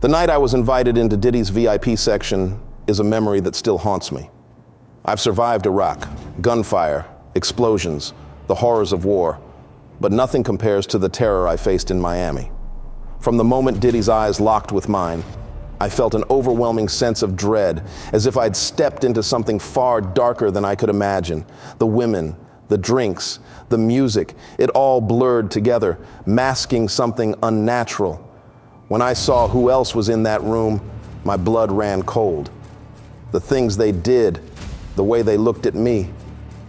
The night I was invited into Diddy's VIP section is a memory that still haunts me. I've survived Iraq, gunfire, explosions, the horrors of war, but nothing compares to the terror I faced in Miami. From the moment Diddy's eyes locked with mine, I felt an overwhelming sense of dread, as if I'd stepped into something far darker than I could imagine. The women, the drinks, the music, it all blurred together, masking something unnatural. When I saw who else was in that room, my blood ran cold. The things they did, the way they looked at me,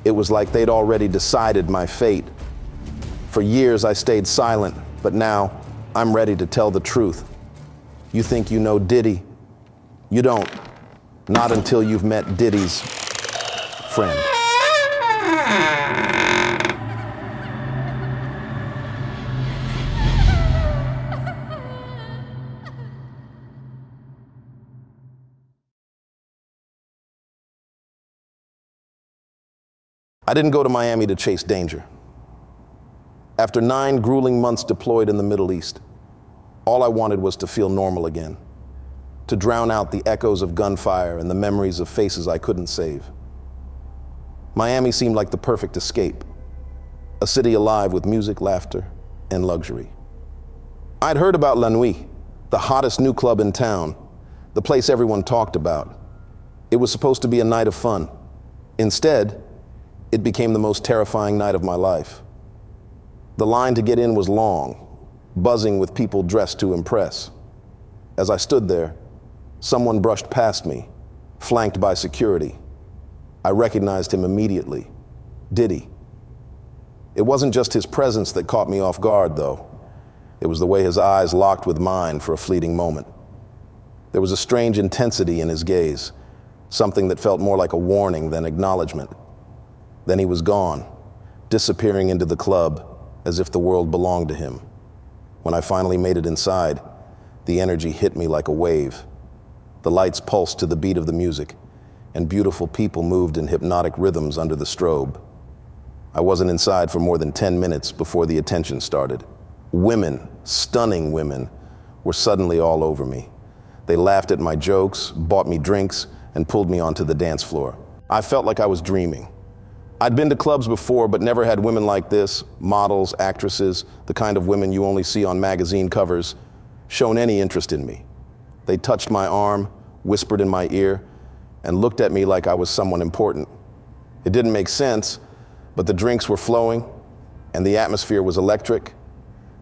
it was like they'd already decided my fate. For years I stayed silent, but now I'm ready to tell the truth. You think you know Diddy? You don't. Not until you've met Diddy's friend. I didn't go to Miami to chase danger. After 9 grueling months deployed in the Middle East, all I wanted was to feel normal again, to drown out the echoes of gunfire and the memories of faces I couldn't save. Miami seemed like the perfect escape, a city alive with music, laughter, and luxury. I'd heard about La Nuit, the hottest new club in town, the place everyone talked about. It was supposed to be a night of fun. Instead, it became the most terrifying night of my life. The line to get in was long, buzzing with people dressed to impress. As I stood there, someone brushed past me, flanked by security. I recognized him immediately. Diddy. It wasn't just his presence that caught me off guard, though. It was the way his eyes locked with mine for a fleeting moment. There was a strange intensity in his gaze, something that felt more like a warning than acknowledgement. Then he was gone, disappearing into the club as if the world belonged to him. When I finally made it inside, the energy hit me like a wave. The lights pulsed to the beat of the music, and beautiful people moved in hypnotic rhythms under the strobe. I wasn't inside for more than 10 minutes before the attention started. Women, stunning women, were suddenly all over me. They laughed at my jokes, bought me drinks, and pulled me onto the dance floor. I felt like I was dreaming. I'd been to clubs before, but never had women like this, models, actresses, the kind of women you only see on magazine covers, shown any interest in me. They touched my arm, whispered in my ear, and looked at me like I was someone important. It didn't make sense, but the drinks were flowing, and the atmosphere was electric.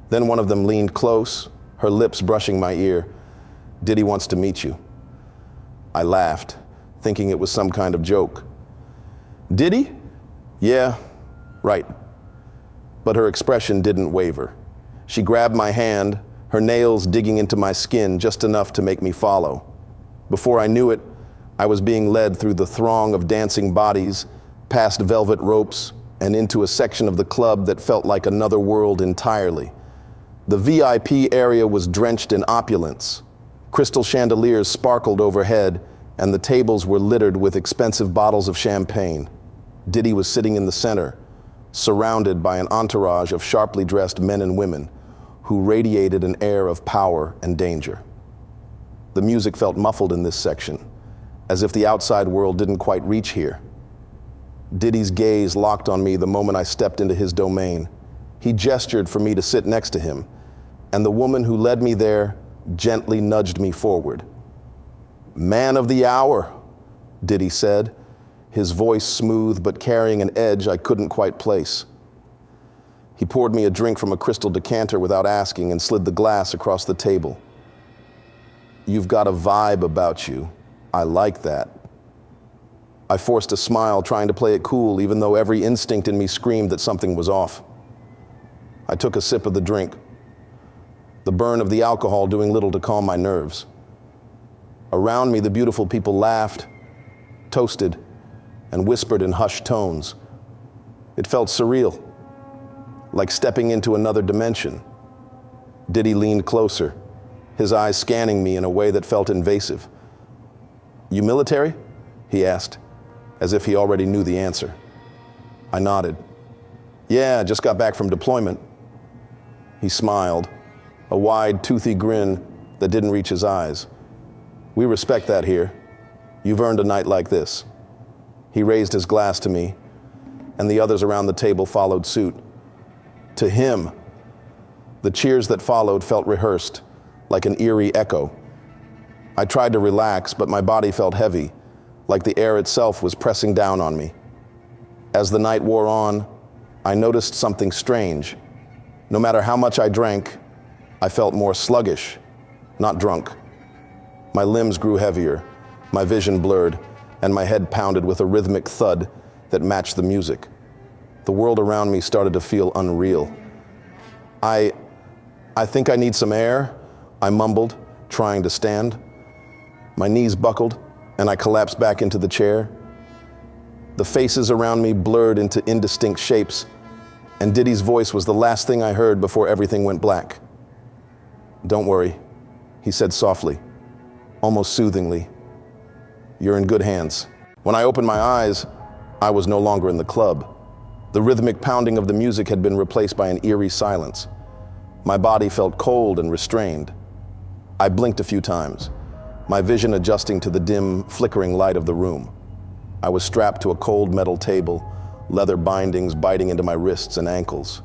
Then one of them leaned close, her lips brushing my ear. "Diddy wants to meet you." I laughed, thinking it was some kind of joke. "Diddy? Yeah, right." But her expression didn't waver. She grabbed my hand, her nails digging into my skin just enough to make me follow. Before I knew it, I was being led through the throng of dancing bodies, past velvet ropes, and into a section of the club that felt like another world entirely. The VIP area was drenched in opulence. Crystal chandeliers sparkled overhead, and the tables were littered with expensive bottles of champagne. Diddy was sitting in the center, surrounded by an entourage of sharply dressed men and women who radiated an air of power and danger. The music felt muffled in this section, as if the outside world didn't quite reach here. Diddy's gaze locked on me the moment I stepped into his domain. He gestured for me to sit next to him, and the woman who led me there gently nudged me forward. "Man of the hour," Diddy said, his voice smooth but carrying an edge I couldn't quite place. He poured me a drink from a crystal decanter without asking and slid the glass across the table. "You've got a vibe about you. I like that." I forced a smile, trying to play it cool, even though every instinct in me screamed that something was off. I took a sip of the drink, the burn of the alcohol doing little to calm my nerves. Around me, the beautiful people laughed, toasted, and whispered in hushed tones. It felt surreal, like stepping into another dimension. Diddy leaned closer, his eyes scanning me in a way that felt invasive. "You military?" he asked, as if he already knew the answer. I nodded. "Yeah, just got back from deployment." He smiled, a wide, toothy grin that didn't reach his eyes. "We respect that here. You've earned a night like this." He raised his glass to me, and the others around the table followed suit. To him. The cheers that followed felt rehearsed, like an eerie echo. I tried to relax, but my body felt heavy, like the air itself was pressing down on me. As the night wore on, I noticed something strange. No matter how much I drank, I felt more sluggish, not drunk. My limbs grew heavier, my vision blurred, and my head pounded with a rhythmic thud that matched the music. The world around me started to feel unreal. I think I need some air," I mumbled, trying to stand. My knees buckled, and I collapsed back into the chair. The faces around me blurred into indistinct shapes, and Diddy's voice was the last thing I heard before everything went black. "Don't worry," he said softly, almost soothingly. "You're in good hands." When I opened my eyes, I was no longer in the club. The rhythmic pounding of the music had been replaced by an eerie silence. My body felt cold and restrained. I blinked a few times, my vision adjusting to the dim, flickering light of the room. I was strapped to a cold metal table, leather bindings biting into my wrists and ankles.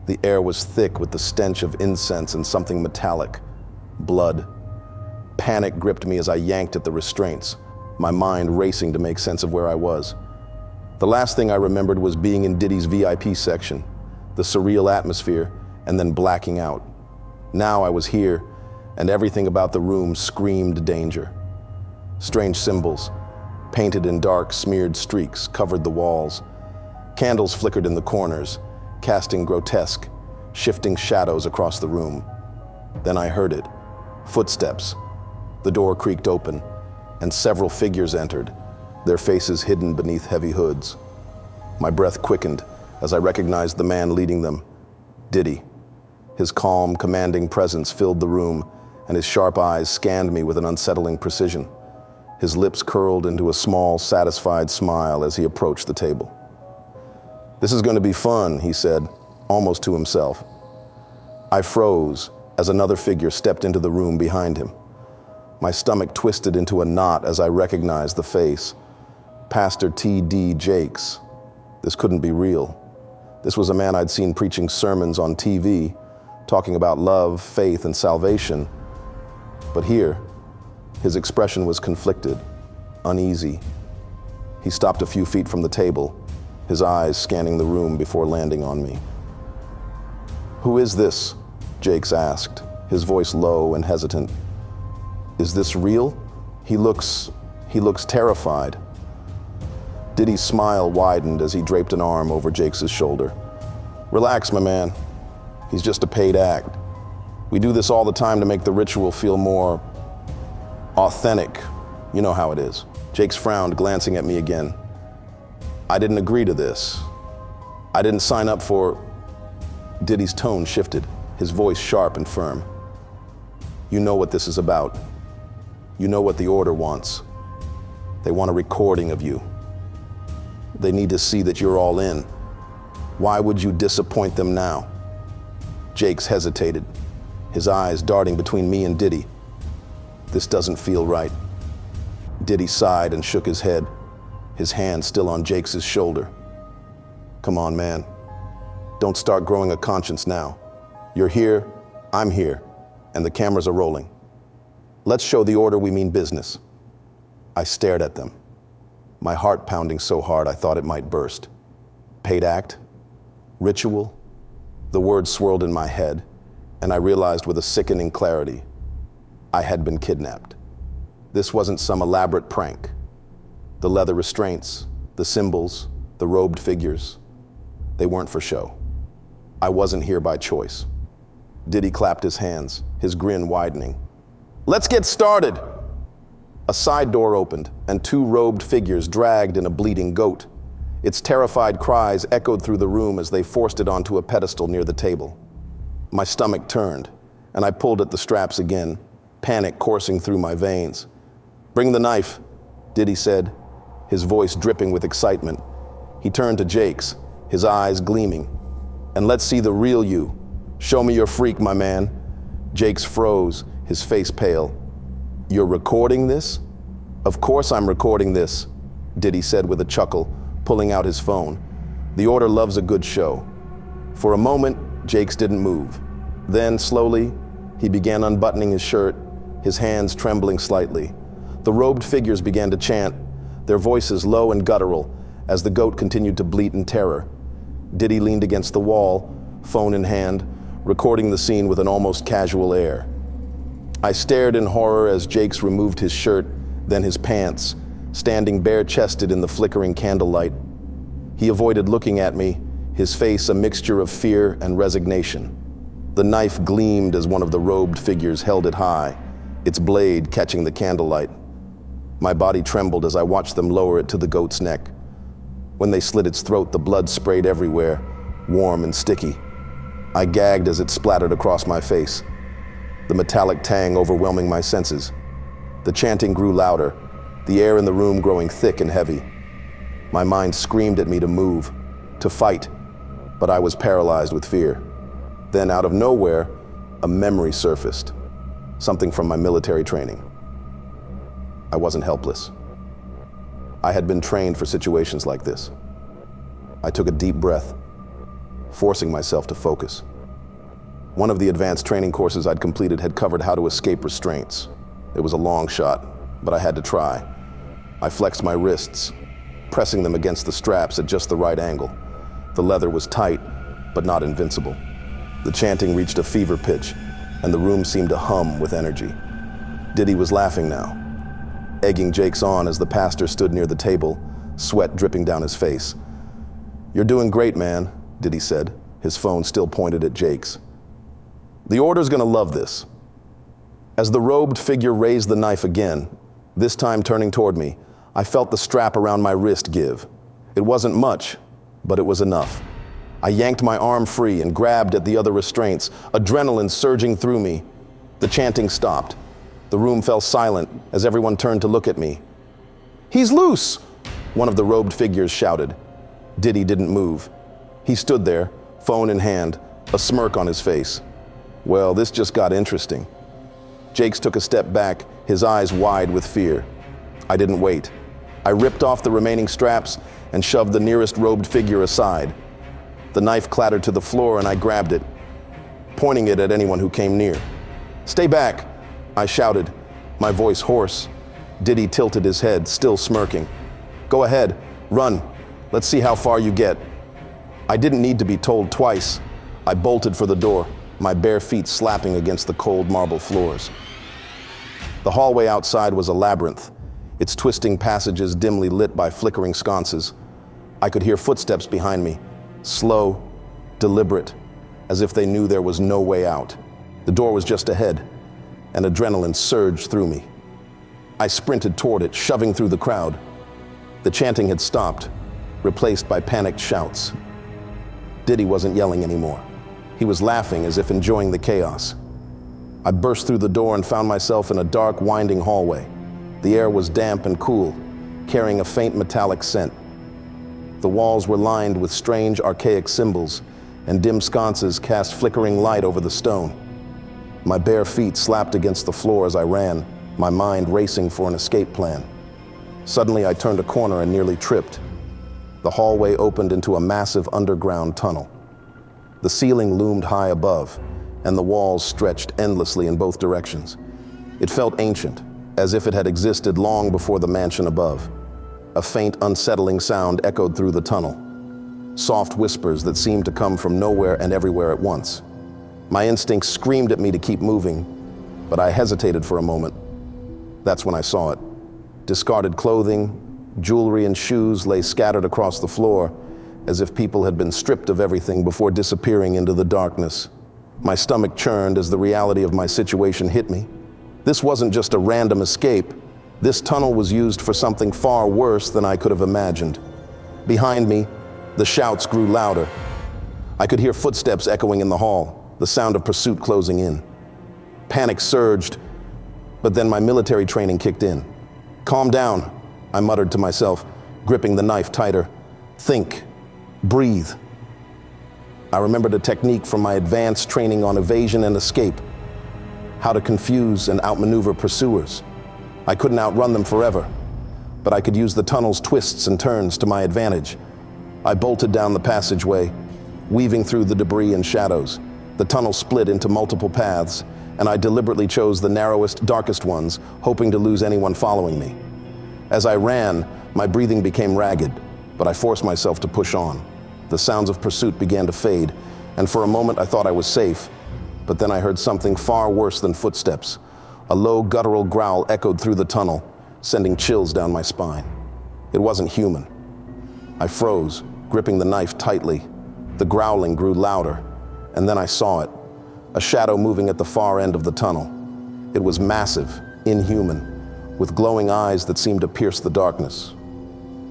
The air was thick with the stench of incense and something metallic, blood. Panic gripped me as I yanked at the restraints, my mind racing to make sense of where I was. The last thing I remembered was being in Diddy's VIP section, the surreal atmosphere, and then blacking out. Now I was here, and everything about the room screamed danger. Strange symbols, painted in dark, smeared streaks, covered the walls. Candles flickered in the corners, casting grotesque, shifting shadows across the room. Then I heard it. Footsteps. The door creaked open, and several figures entered, their faces hidden beneath heavy hoods. My breath quickened as I recognized the man leading them, Diddy. His calm, commanding presence filled the room, and his sharp eyes scanned me with an unsettling precision. His lips curled into a small, satisfied smile as he approached the table. "This is going to be fun," he said, almost to himself. I froze as another figure stepped into the room behind him. My stomach twisted into a knot as I recognized the face. Pastor T.D. Jakes. This couldn't be real. This was a man I'd seen preaching sermons on TV, talking about love, faith, and salvation. But here, his expression was conflicted, uneasy. He stopped a few feet from the table, his eyes scanning the room before landing on me. "Who is this?" Jakes asked, his voice low and hesitant. "Is this real? He looks terrified." Diddy's smile widened as he draped an arm over Jakes' shoulder. "Relax, my man. He's just a paid act. We do this all the time to make the ritual feel more authentic. You know how it is." Jakes frowned, glancing at me again. "I didn't agree to this. I didn't sign up for..." Diddy's tone shifted, his voice sharp and firm. "You know what this is about. You know what the order wants. They want a recording of you. They need to see that you're all in. Why would you disappoint them now?" Jakes hesitated, his eyes darting between me and Diddy. "This doesn't feel right." Diddy sighed and shook his head, his hand still on Jakes' shoulder. "Come on, man. Don't start growing a conscience now. You're here, I'm here, and the cameras are rolling. Let's show the order we mean business." I stared at them, my heart pounding so hard I thought it might burst. Paid act? Ritual? The words swirled in my head, and I realized with a sickening clarity, I had been kidnapped. This wasn't some elaborate prank. The leather restraints, the symbols, the robed figures, they weren't for show. I wasn't here by choice. Diddy clapped his hands, his grin widening. "Let's get started!" A side door opened, and two robed figures dragged in a bleeding goat. Its terrified cries echoed through the room as they forced it onto a pedestal near the table. My stomach turned, and I pulled at the straps again, panic coursing through my veins. "Bring the knife," Diddy said, his voice dripping with excitement. He turned to Jakes, his eyes gleaming. "And let's see the real you. Show me your freak, my man." Jakes froze, his face pale. "You're recording this?" "Of course I'm recording this," Diddy said with a chuckle, pulling out his phone. "The order loves a good show." For a moment, Jakes didn't move. Then, slowly, he began unbuttoning his shirt, his hands trembling slightly. The robed figures began to chant, their voices low and guttural, as the goat continued to bleat in terror. Diddy leaned against the wall, phone in hand, recording the scene with an almost casual air. I stared in horror as Jakes removed his shirt, then his pants, standing bare-chested in the flickering candlelight. He avoided looking at me, his face a mixture of fear and resignation. The knife gleamed as one of the robed figures held it high, its blade catching the candlelight. My body trembled as I watched them lower it to the goat's neck. When they slit its throat, the blood sprayed everywhere, warm and sticky. I gagged as it splattered across my face, the metallic tang overwhelming my senses. The chanting grew louder, the air in the room growing thick and heavy. My mind screamed at me to move, to fight, but I was paralyzed with fear. Then, out of nowhere, a memory surfaced, something from my military training. I wasn't helpless. I had been trained for situations like this. I took a deep breath, forcing myself to focus. One of the advanced training courses I'd completed had covered how to escape restraints. It was a long shot, but I had to try. I flexed my wrists, pressing them against the straps at just the right angle. The leather was tight, but not invincible. The chanting reached a fever pitch, and the room seemed to hum with energy. Diddy was laughing now, egging Jakes on as the pastor stood near the table, sweat dripping down his face. "You're doing great, man," Diddy said, his phone still pointed at Jakes. "The order's gonna love this." As the robed figure raised the knife again, this time turning toward me, I felt the strap around my wrist give. It wasn't much, but it was enough. I yanked my arm free and grabbed at the other restraints, adrenaline surging through me. The chanting stopped. The room fell silent as everyone turned to look at me. "He's loose!" one of the robed figures shouted. Diddy didn't move. He stood there, phone in hand, a smirk on his face. Well, this just got interesting. Jakes took a step back, his eyes wide with fear. I didn't wait. I ripped off the remaining straps and shoved the nearest robed figure aside. The knife clattered to the floor and I grabbed it, pointing it at anyone who came near. "Stay back," I shouted, my voice hoarse. Diddy tilted his head, still smirking. "Go ahead, run. Let's see how far you get." I didn't need to be told twice. I bolted for the door, my bare feet slapping against the cold marble floors. The hallway outside was a labyrinth, its twisting passages dimly lit by flickering sconces. I could hear footsteps behind me, slow, deliberate, as if they knew there was no way out. The door was just ahead, and adrenaline surged through me. I sprinted toward it, shoving through the crowd. The chanting had stopped, replaced by panicked shouts. Diddy wasn't yelling anymore. He was laughing as if enjoying the chaos. I burst through the door and found myself in a dark, winding hallway. The air was damp and cool, carrying a faint metallic scent. The walls were lined with strange, archaic symbols, and dim sconces cast flickering light over the stone. My bare feet slapped against the floor as I ran, my mind racing for an escape plan. Suddenly, I turned a corner and nearly tripped. The hallway opened into a massive underground tunnel. The ceiling loomed high above, and the walls stretched endlessly in both directions. It felt ancient, as if it had existed long before the mansion above. A faint, unsettling sound echoed through the tunnel. Soft whispers that seemed to come from nowhere and everywhere at once. My instincts screamed at me to keep moving, but I hesitated for a moment. That's when I saw it. Discarded clothing, jewelry and shoes lay scattered across the floor, as if people had been stripped of everything before disappearing into the darkness. My stomach churned as the reality of my situation hit me. This wasn't just a random escape. This tunnel was used for something far worse than I could have imagined. Behind me, the shouts grew louder. I could hear footsteps echoing in the hall, the sound of pursuit closing in. Panic surged, but then my military training kicked in. "Calm down," I muttered to myself, gripping the knife tighter. "Think. Breathe." I remembered a technique from my advanced training on evasion and escape. how to confuse and outmaneuver pursuers. I couldn't outrun them forever, but I could use the tunnel's twists and turns to my advantage. I bolted down the passageway, weaving through the debris and shadows. The tunnel split into multiple paths, and I deliberately chose the narrowest, darkest ones, hoping to lose anyone following me. As I ran, my breathing became ragged, but I forced myself to push on. The sounds of pursuit began to fade, and for a moment I thought I was safe, but then I heard something far worse than footsteps. A low, guttural growl echoed through the tunnel, sending chills down my spine. It wasn't human. I froze, gripping the knife tightly. The growling grew louder, and then I saw it, a shadow moving at the far end of the tunnel. It was massive, inhuman, with glowing eyes that seemed to pierce the darkness.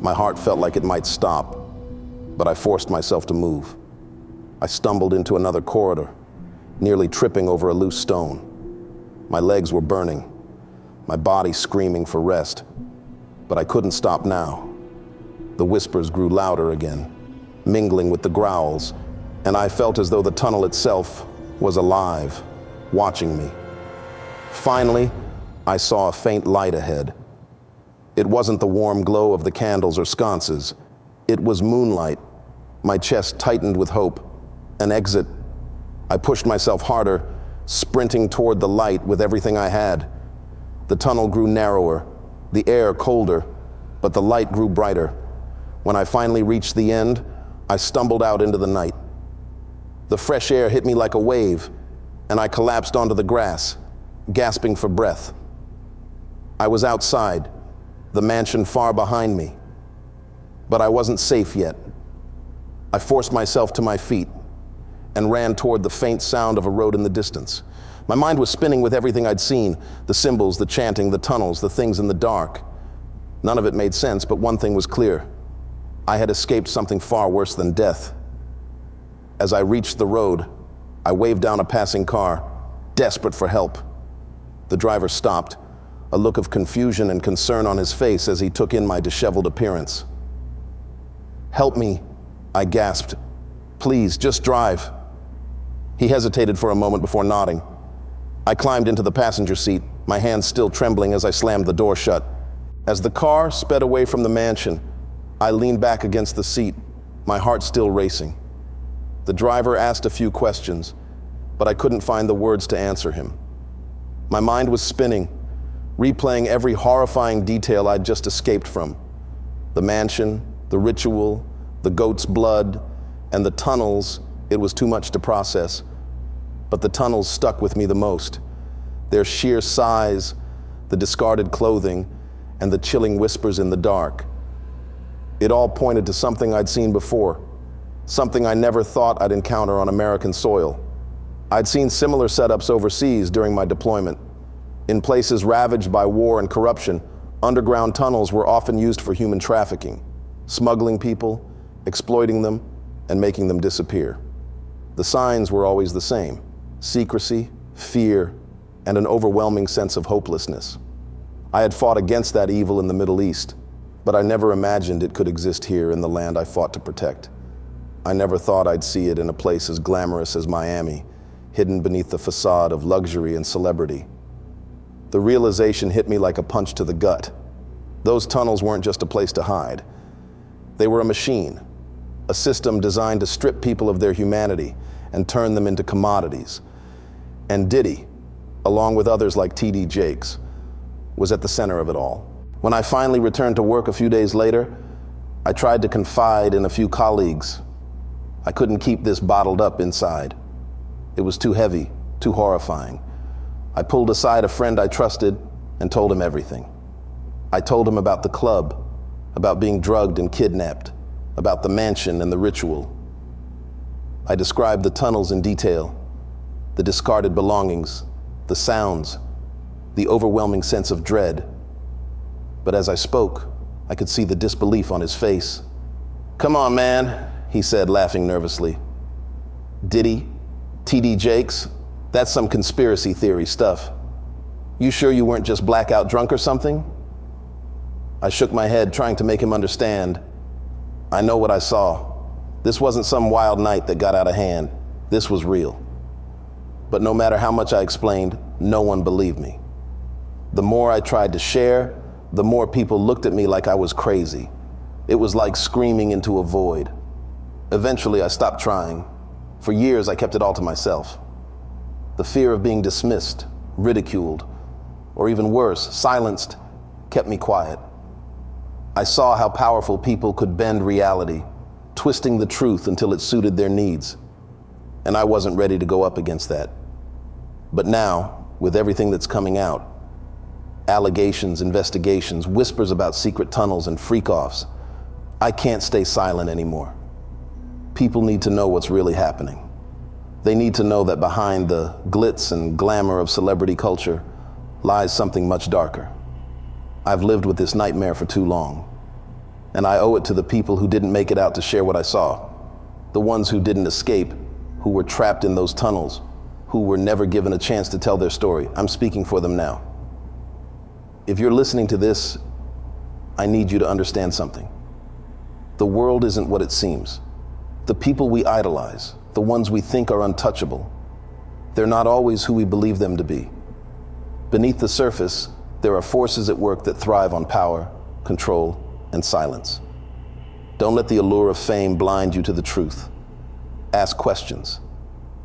My heart felt like it might stop, but I forced myself to move. I stumbled into another corridor, nearly tripping over a loose stone. My legs were burning, my body screaming for rest, but I couldn't stop now. The whispers grew louder again, mingling with the growls, and I felt as though the tunnel itself was alive, watching me. Finally, I saw a faint light ahead. It wasn't the warm glow of the candles or sconces. It was moonlight. My chest tightened with hope. An exit. I pushed myself harder, sprinting toward the light with everything I had. The tunnel grew narrower, the air colder, but the light grew brighter. When I finally reached the end, I stumbled out into the night. The fresh air hit me like a wave, and I collapsed onto the grass, gasping for breath. I was outside, the mansion far behind me, but I wasn't safe yet. I forced myself to my feet and ran toward the faint sound of a road in the distance. My mind was spinning with everything I'd seen, the symbols, the chanting, the tunnels, the things in the dark. None of it made sense, but one thing was clear. I had escaped something far worse than death. As I reached the road, I waved down a passing car, desperate for help. The driver stopped, a look of confusion and concern on his face as he took in my disheveled appearance. "Help me," I gasped. "Please, just drive." He hesitated for a moment before nodding. I climbed into the passenger seat, my hands still trembling as I slammed the door shut. As the car sped away from the mansion, I leaned back against the seat, my heart still racing. The driver asked a few questions, but I couldn't find the words to answer him. My mind was spinning, replaying every horrifying detail I'd just escaped from. The mansion, the ritual, the goat's blood, and the tunnels. It was too much to process. But the tunnels stuck with me the most. Their sheer size, the discarded clothing, and the chilling whispers in the dark. It all pointed to something I'd seen before, something I never thought I'd encounter on American soil. I'd seen similar setups overseas during my deployment. In places ravaged by war and corruption, underground tunnels were often used for human trafficking, smuggling people, exploiting them, and making them disappear. The signs were always the same: secrecy, fear, and an overwhelming sense of hopelessness. I had fought against that evil in the Middle East, but I never imagined it could exist here in the land I fought to protect. I never thought I'd see it in a place as glamorous as Miami, hidden beneath the facade of luxury and celebrity. The realization hit me like a punch to the gut. Those tunnels weren't just a place to hide. They were a machine, a system designed to strip people of their humanity and turn them into commodities. And Diddy, along with others like T.D. Jakes, was at the center of it all. When I finally returned to work a few days later, I tried to confide in a few colleagues. I couldn't keep this bottled up inside. It was too heavy, too horrifying. I pulled aside a friend I trusted and told him everything. I told him about the club, about being drugged and kidnapped, about the mansion and the ritual. I described the tunnels in detail, the discarded belongings, the sounds, the overwhelming sense of dread. But as I spoke, I could see the disbelief on his face. "Come on, man," he said, laughing nervously. "Diddy, T.D. Jakes, that's some conspiracy theory stuff. You sure you weren't just blackout drunk or something?" I shook my head, trying to make him understand. "I know what I saw. This wasn't some wild night that got out of hand. This was real." But no matter how much I explained, no one believed me. The more I tried to share, the more people looked at me like I was crazy. It was like screaming into a void. Eventually, I stopped trying. For years, I kept it all to myself. The fear of being dismissed, ridiculed, or even worse, silenced, kept me quiet. I saw how powerful people could bend reality, twisting the truth until it suited their needs. And I wasn't ready to go up against that. But now, with everything that's coming out, allegations, investigations, whispers about secret tunnels and freak-offs, I can't stay silent anymore. People need to know what's really happening. They need to know that behind the glitz and glamour of celebrity culture lies something much darker. I've lived with this nightmare for too long, and I owe it to the people who didn't make it out to share what I saw, the ones who didn't escape, who were trapped in those tunnels, who were never given a chance to tell their story. I'm speaking for them now. If you're listening to this, I need you to understand something. The world isn't what it seems. The people we idolize, the ones we think are untouchable, they're not always who we believe them to be. Beneath the surface, there are forces at work that thrive on power, control, and silence. Don't let the allure of fame blind you to the truth. Ask questions.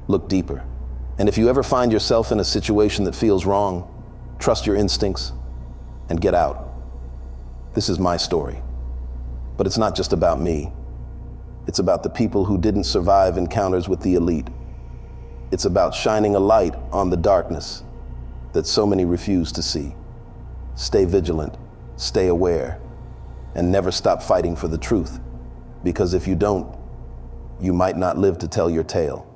Look deeper. And if you ever find yourself in a situation that feels wrong, trust your instincts and get out. This is my story. But it's not just about me. It's about the people who didn't survive encounters with the elite. It's about shining a light on the darkness that so many refuse to see. Stay vigilant, stay aware, and never stop fighting for the truth. Because if you don't, you might not live to tell your tale.